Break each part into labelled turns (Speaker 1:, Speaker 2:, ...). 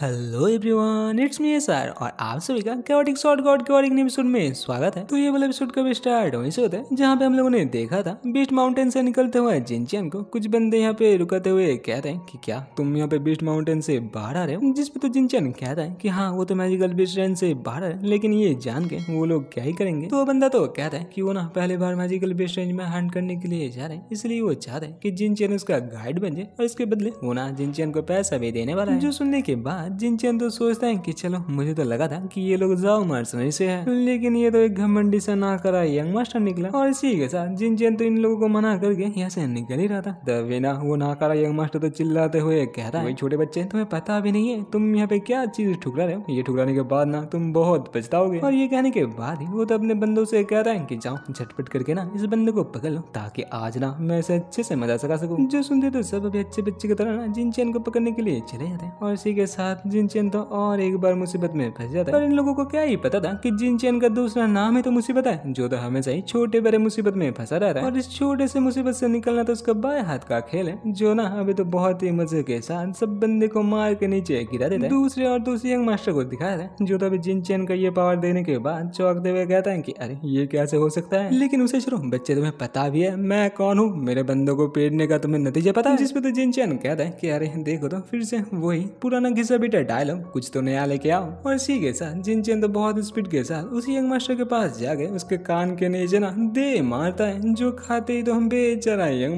Speaker 1: Hello everyone, it's me sir और आप सभी का कैओटिक शॉर्ट गॉड के और एक नए एपिसोड में स्वागत है। तो ये वाला एपिसोड कब स्टार्ट वहीं से होता है जहाँ पे हम लोगों ने देखा था बीस्ट माउंटेन से निकलते हुए जिनचैन को कुछ बंदे यहाँ पे रुकते हुए कहते हैं कि क्या तुम यहाँ पे बीस्ट माउंटेन से बाहर आ रहे हो, जिसपे तो जिनचैन कहता है कि हाँ वो तो मैजिकल बीस्ट रेंज से बाहर है, लेकिन ये जान के वो लोग क्या ही करेंगे। तो बंदा तो कहता है कि वो ना पहली बार मैजिकल बीस्ट रेंज में हंट करने के लिए जा रहे हैं, इसलिए वो चाहता है कि जिनचैन उसका गाइड बन जाए और इसके बदले वो ना जिनचैन को पैसा भी देने वाला है। जो सुनने के बाद जिनचैन तो सोचता है कि चलो मुझे तो लगा था कि ये लोग जाओ मर्सनरी से है, लेकिन ये तो एक घमंडी सा ना करा यंग मास्टर निकला। और इसी के साथ जिनचैन तो इन लोगों को मना करके यहाँ से निकल ही रहा था, तभी ना वो ना करा यंग मास्टर तो चिल्लाते हुए कहता है, छोटे बच्चे तुम्हें पता भी नहीं है तुम यहाँ पे क्या चीज ठुकरा रहे हो, ये ठुकराने के बाद ना तुम बहुत पछताओगे। और ये कहने के बाद ही वो तो अपने बंदों से कहता है कि जाओ झटपट करके ना इस बंदे को पकड़ लो ताकि आज ना मैं इसे अच्छे से मजा सका सकूं। जो सुनते तो सब अभी अच्छे बच्चे की तरह ना जिनचैन को पकड़ने के लिए चले जाते हैं और इसी के साथ जिनचैन तो और एक बार मुसीबत में फंस जाता है। पर इन लोगों को क्या ही पता था कि जिनचैन का दूसरा नाम ही तो मुसीबत है, जो तो हमेशा ही छोटे बड़े मुसीबत में फंसा रहता है और इस छोटे से मुसीबत से निकलना तो उसका बाएं हाथ का खेल है, जो ना अभी तो बहुत ही मजे के साथ सब बंदे को मार के नीचे गिरा देता है। दूसरे और दूसरे यंग मास्टर को दिखाया था, जो तो अभी जिनचैन का ये पावर देने के बाद चौंकते हुए कहता है कि अरे ये कैसे हो सकता है, लेकिन उसे छोड़ो बच्चे तुम्हें पता भी है मैं कौन हूँ, मेरे बंदों को पेड़ने का तुम्हें नतीजा पता है। जिसपे तो जिनचैन कहता है कि अरे देखो तो फिर से वही पुराना घिसा बीटा डायलॉग, कुछ तो नया लेके आओ। और इसी के साथ जिनचैन तो बहुत स्पीड के साथ उसी यंग मास्टर के पास जाके उसके कान के नीचे ना दे मारता है, जो खाते ही तो हम बेचारा यंग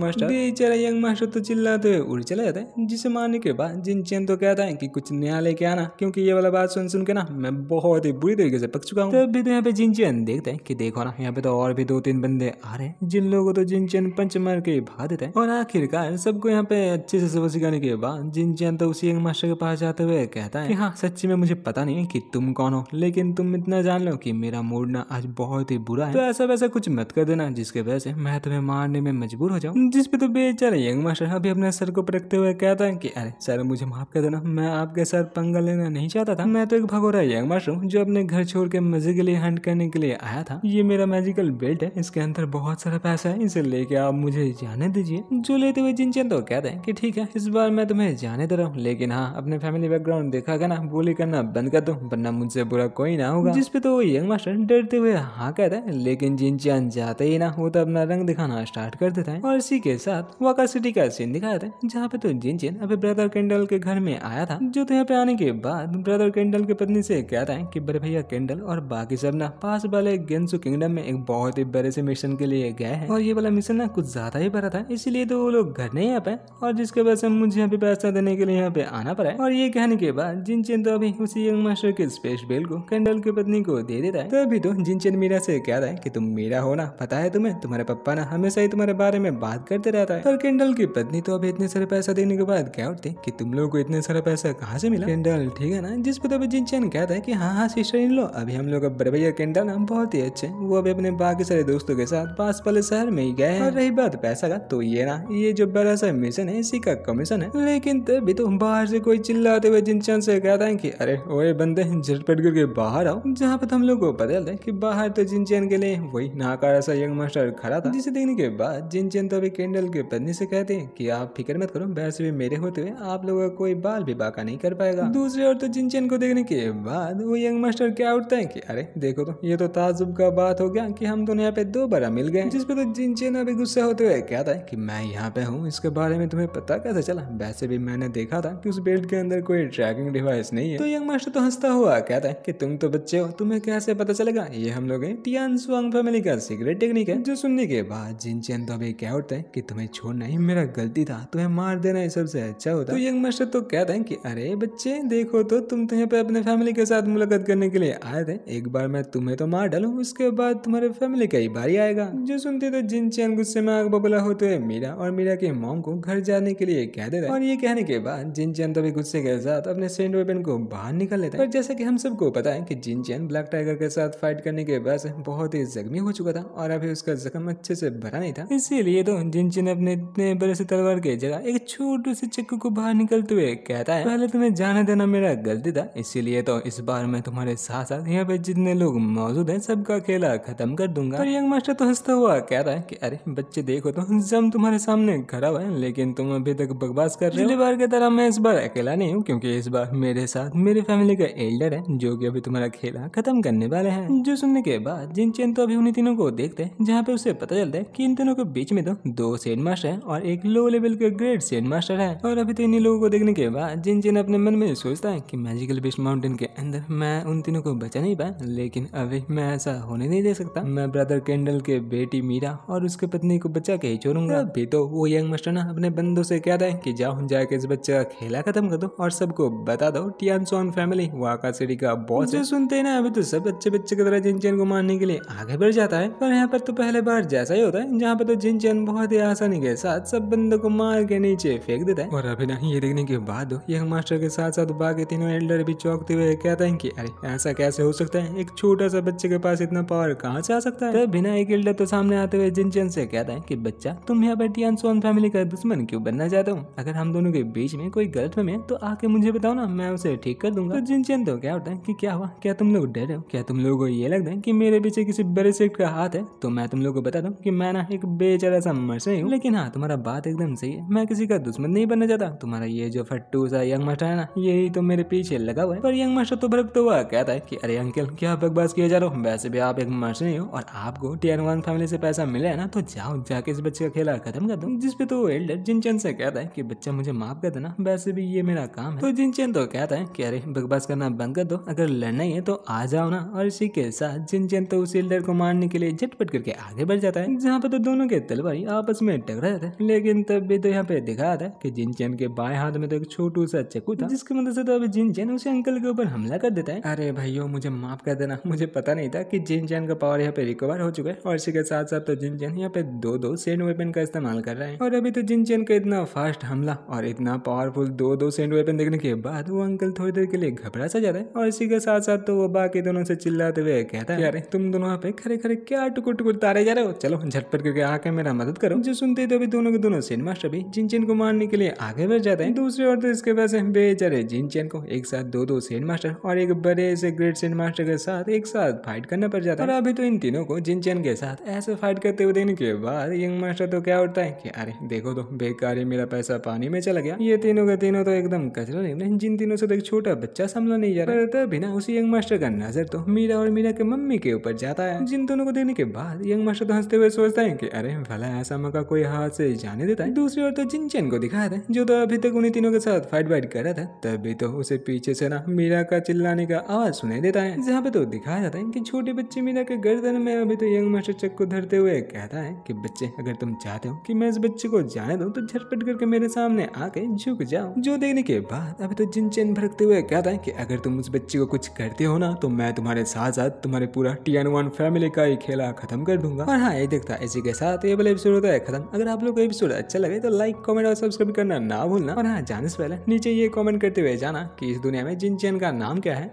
Speaker 1: मास्टर तो चिल्लाते हुए उड़ चला जाता है। जिसे मारने के बाद जिनचैन तो कहता है कि कुछ नया लेके आना, क्योंकि ये वाला बात सुन के ना मैं बहुत ही बुरी तरीके से पक चुका हूँ। तब भी तो यहाँ पे जिनचैन देखते हैं कि देखो ना यहाँ पे तो और भी 2-3 बंदे आ रहे हैं, जिन लोगों को तो जिनचैन पंच मार के भगा देता है। और आखिरकार सबको यहाँ पे अच्छे से सबक सिखाने के बाद जिनचैन तो उसी यंग मास्टर के पास जाते हुए कहता है कि हाँ सच्ची में मुझे पता नहीं है कि तुम कौन हो, लेकिन तुम इतना जान लो कि मेरा मूड ना आज बहुत ही बुरा है, तो ऐसा वैसा कुछ मत कर देना जिसके वजह से मैं तुम्हें मारने में मजबूर हो जाऊं। जिसपे तो बेचारा यंग मास्टर अभी अपने सर को पटकते हुए कहता है कि अरे सर मुझे माफ कर देना, मैं आपके साथ पंगा लेना नहीं चाहता था, मैं तो एक भगोड़ा यंग मास्टर हूँ जो अपने घर छोड़ के मजे के लिए हंट करने के लिए आया था। ये मेरा मैजिकल बेल्ट है, इसके अंदर बहुत सारा पैसा है, इसे लेके आप मुझे जाने दीजिए। जो लेते हुए जिनचैन तो कहते हैं कि ठीक है इस बार मैं तुम्हें जाने दे रहा हूँ, लेकिन हाँ अपने फैमिली बैकग्राउंड देखा ना बोली करना बंद कर दो वरना मुझसे बुरा कोई ना होगा। जिसपे तो यंग मास्टर डरते हुए हाँ कहता है, लेकिन जिनचैन जाते ही ना वो तो अपना रंग दिखाना स्टार्ट कर देता है। और इसी के साथ वाका सिटी का सीन दिखाया था, जहाँ पे तो जिनचैन अभी ब्रदर केंडल के घर में आया था। जो तो यहाँ पे आने के बाद ब्रदर केंडल की पत्नी से कहता है कि बड़े भैया केंडल और बाकी सब ना पास वाले गेंसु किंगडम में एक बहुत ही बड़े से मिशन के लिए गए हैं और ये वाला मिशन ना कुछ ज्यादा ही बड़ा था, इसलिए तो वो लोग घर नहीं आ पाए और जिसके वजह से मुझे यहाँ पे पैसा देने के लिए यहाँ पे आना पड़ा है। और ये कहने के बाद जिनचैन तो अभी उसी यंग मास्टर के स्पेस बेल को केंडल की पत्नी को दे देता है। तभी तो जिनचैन मीरा से कहता है कि तुम मीरा हो ना, पता है तुम्हें तुम्हारे पापा ना हमेशा ही तुम्हारे बारे में बात करते रहता है। पर केंडल की पत्नी तो अभी इतने सारे पैसा देने के बाद क्या उठती कि तुम लोगों को इतने सारा पैसा कहाँ से मिला केंडल, ठीक है ना। जिस पे तो अभी जिनचैन कहता है कि हाँ सिस्टर इन लो, अभी हम लोग बड़े भैया केंडल ना बहुत ही अच्छे, वो अभी अपने बाकी सारे दोस्तों के साथ पास वाले शहर में ही गए हैं। और रही बात पैसा का, तो ये ना ये जो बड़ा सा मिशन है इसी का कमीशन है। लेकिन तभी तो बाहर से कोई चिल्लाते हुए जिनचैन से कहता है कि अरे ओए बंदे झटपट करके बाहर आओ। जहाँ पे हम लोग को पता चलता है कि बाहर तो जिनचैन के लिए वही नाकारा सा यंग मास्टर खड़ा था। जिसे देखने के बाद जिनचैन तो अभी केंडल के पत्नी से कहते हैं कि आप फिक्र मत करो, वैसे भी मेरे होते हुए आप लोगों का कोई बाल भी बाका नहीं कर पाएगा। दूसरी ओर तो जिनचैन को देखने के बाद वो यंग मास्टर क्या उठता है कि अरे देखो तो ये तो ताजुब का बात हो गया कि हम दोनों यहाँ पे दोबारा मिल गए। जिसपे तो जिनचैन अभी गुस्सा होते हुए कहता है कि मैं यहाँ पे हूँ, इसके बारे में तुम्हें पता कैसे चला, वैसे भी मैंने देखा था कि उस बेल्ट के अंदर कोई ट्रैकिंग डिवाइस नहीं है। तो यंग मास्टर तो हंसता हुआ कहता है कि तुम तो बच्चे हो, तुम्हें कैसे पता चलेगा, ये हम लोग टियान स्वांग फैमिली का सीक्रेट टेक्निक है। जो सुनने के बाद जिनचैन तो अभी क्या उठता है कि तुम्हें छोड़ना ही मेरा गलती था, तुम्हें मार देना ही सबसे अच्छा होता। तो यंग मास्टर तो कहता है कि अरे बच्चे देखो तो तुम तो यहाँ पे अपने फैमिली के साथ मुलाकात करने के लिए आए थे, एक बार मैं तुम्हें तो मार डालूं उसके बाद तुम्हारे फैमिली का ही बारी आएगा। जो सुनते तो जिनचैन गुस्से में आग बबूला होते हुए मीरा और मीरा के मॉम को घर जाने के लिए कह देता है। और ये कहने के बाद जिनचैन तो भी गुस्से के साथ अपने सेंट वेपन को बाहर निकल लेता है। पर जैसा कि हम सबको पता है कि जिनचैन ब्लैक टाइगर के साथ फाइट करने के बाद बहुत ही जख्मी हो चुका था और अभी उसका जख्म अच्छे से भरा नहीं था, इसीलिए तो जिनचैन अपने इतने बड़े से तलवार के जगह एक छोटे से चक्कू को बाहर निकलते हुए कहता है पहले तुम्हें जाने देना मेरा गलती था, इसीलिए तो इस बार मैं तुम्हारे साथ साथ यहाँ पे जितने लोग मौजूद हैं सबका खेला खत्म कर दूंगा। पर यंग मास्टर तो हंसता हुआ कहता है कि अरे बच्चे देखो तो जम तुम्हारे सामने खड़ा हुआ है, लेकिन तुम अभी तक बकवास कर रहे हो। पिछली बार की तरह मैं इस बार अकेला नहीं हूँ, क्योंकि ये इस बार मेरे साथ मेरे फैमिली का एल्डर है जो कि अभी तुम्हारा खेला खत्म करने वाले हैं। जो सुनने के बाद जिनचैन तो अभी उन्हीं तीनों को देखते हैं, जहाँ पे उसे पता चलता है कि इन तीनों के बीच में तो 2 सेन मास्टर है और एक लो लेवल का ग्रेट सेन मास्टर है। और अभी तो इन्हीं लोगों को देखने के बाद जिनचैन अपने मन में सोचता है कि मैजिकल बीस्ट माउंटेन के अंदर मैं उन तीनों को बचा नहीं पाया, लेकिन अभी मैं ऐसा होने नहीं दे सकता। मैं ब्रदर कैंडल के बेटी मीरा और उसके पत्नी को बचा के ही छोड़ूंगा। अभी तो वो यंग मास्टर ना अपने बंदों से कहता है कि जाओ जाके इस बच्चे का खेला खत्म कर दो और सबको बता दो टियानसोन फैमिली वाका सिटी का बॉस है। सुनते हैं ना अभी तो सब अच्छे बच्चे की तरह जिनचैन को मारने के लिए आगे बढ़ जाता है। पर यहाँ पर तो पहले बार जैसा ही होता है, जहाँ पर तो जिनचैन बहुत ही आसानी के साथ सब बंदों को मार के नीचे फेंक देता है। और अभी ना ये देखने के बाद यंग मास्टर के साथ साथ बाकी तीनों एल्डर भी चौंकते हुए कहते हैं कि अरे ऐसा कैसे हो सकता है, एक छोटा सा बच्चे के पास इतना पावर कहाँ से आ सकता है। तब बिना एक एल्डर तो सामने आते हुए जिनचैन से कहता है कि बच्चा तुम यहाँ पर टियानसोन फैमिली का दुश्मन क्यों बनना चाहते हो? अगर हम दोनों के बीच में कोई गलतफहमी है तो आके मुझे बताओ ना, मैं उसे ठीक कर दूंगा। तो जिनचैन तो क्या होता है कि क्या हुआ, क्या तुम लोग डरे हो? क्या तुम लोगों को ये लगता है कि मेरे पीछे किसी बड़े सेक्ट का हाथ है? तो मैं तुम लोगों को बता दूं कि मैं ना एक बेचारा सा मर्सनरी हूँ। लेकिन हाँ, तुम्हारा बात एकदम सही है, मैं किसी का दुश्मन नहीं बनना चाहता। तुम्हारा ये जो फट्टू सा यंग मास्टर है ना, यही तो मेरे पीछे लगा हुआ है। पर यंग मास्टर तो भड़कता हुआ कहता है कि अरे अंकल क्या बकवास किया जा रहा हो, वैसे भी आप एक मर्सनरी हो और आपको टियानवान फैमिली से पैसा मिला है ना, तो जाओ जाके इस बच्चे का खेला खत्म कर दो। जिसपे तो एल्डर जिनचैन से कहता है कि बच्चा मुझे माफ कर देना, वैसे भी ये मेरा काम है। तो जिनचैन तो कहता है कि अरे बकवास करना बंद कर दो, अगर लड़ना ही है तो आ जाओ ना। और इसी के साथ जिनचैन तो उस एल्डर को मारने के लिए झटपट करके आगे बढ़ जाता है, जहाँ पे तो दोनों के तलवारी आपस में टकरा जाते हैं। लेकिन तब भी तो यहाँ पे दिखा था कि जिनचैन के बाएं हाथ में तो एक छोटू सा चाकू था, जिसकी मदद से तो अभी जिनचैन उसे अंकल के ऊपर हमला कर देता है। अरे भाइयों मुझे माफ कर देना, मुझे पता नहीं था कि जिनचैन का पावर यहाँ पे रिकवर हो चुका है। और इसी के साथ साथ तो जिनचैन यहाँ पे दो सेंड वेपन का इस्तेमाल कर रहा है। और अभी तो जिनचैन का इतना फास्ट हमला और इतना पावरफुल दो सेंड वेपन देखने के बाद वो अंकल थोड़ी देर के लिए घबरा सा जाता है। और इसी के साथ साथ तो वो बाकी दोनों से चिल्लाते हुए कहता है, अरे तुम दोनों यहाँ पे खड़े खड़े क्या टुकुर टुकुर तारे जा रहे हो, चलो झटपट करके आके मेरा मदद करो। जो सुनते ही तो अभी दोनों के दोनों सेंड मास्टर भी जिनचैन को मारने के लिए आगे बढ़ जाते हैं। दूसरी ओर तो इसके पास बेचारे जिनचैन को एक साथ दो सेंड मास्टर और एक बड़े से ग्रेट सेंड मास्टर के साथ एक साथ फाइट करना पड़ जाता है। और अभी तो इन तीनों को जिनचैन के साथ ऐसे फाइट करते हुए देखने के बाद यंग मास्टर तो क्या उठता है कि अरे देखो तो बेकार ही मेरा पैसा पानी में चला गया। ये तीनों के तीनों तो एकदम कचरा निकले, जिन तीनों से तो एक छोटा बच्चा संभला नहीं जा रहा। तभी ना उसी यंग मास्टर का नजर तो मीरा और मीरा के मम्मी के ऊपर जाता है। जिन दोनों को देखने के बाद यंग मास्टर तो हंसते हुए सोचता है कि अरे भला ऐसा मौका कोई हाथ से जाने देता है। दूसरी ओर तो जिनचैन को दिखाया था जो तो अभी तक उन्हीं तीनों के साथ फाइट वाइट कर रहा था, तभी तो उसे पीछे से ना मीरा का चिल्लाने का आवाज सुनाई देता है, जहाँ पे तो दिखाया जाता है कि छोटे बच्चे मीरा के गर्दन में अभी तो यंग मास्टर चक्कू धरते हुए कहता है कि बच्चे अगर तुम चाहते हो कि मैं इस बच्चे को जाने दूं तो झटपट करके मेरे सामने आके झुक जाओ। जो देखने के बाद अभी तो जिनचैन भड़कते हुए कहता है कि अगर तुम उस बच्चे को कुछ करते हो ना तो मैं तुम्हारे साथ साथ तुम्हारे पूरा टियानवान फैमिली का ही खेला खत्म कर दूंगा। और हाँ, ये देखता इसी के साथ ये वाला एपिसोड होता है खत्म। अगर आप लोग को एपिसोड अच्छा लगे तो लाइक कमेंट और सब्सक्राइब करना ना भूलना। और हाँ, जाने से पहले नीचे ये कमेंट करते हुए जाना कि इस दुनिया में जिनचैन का नाम क्या है।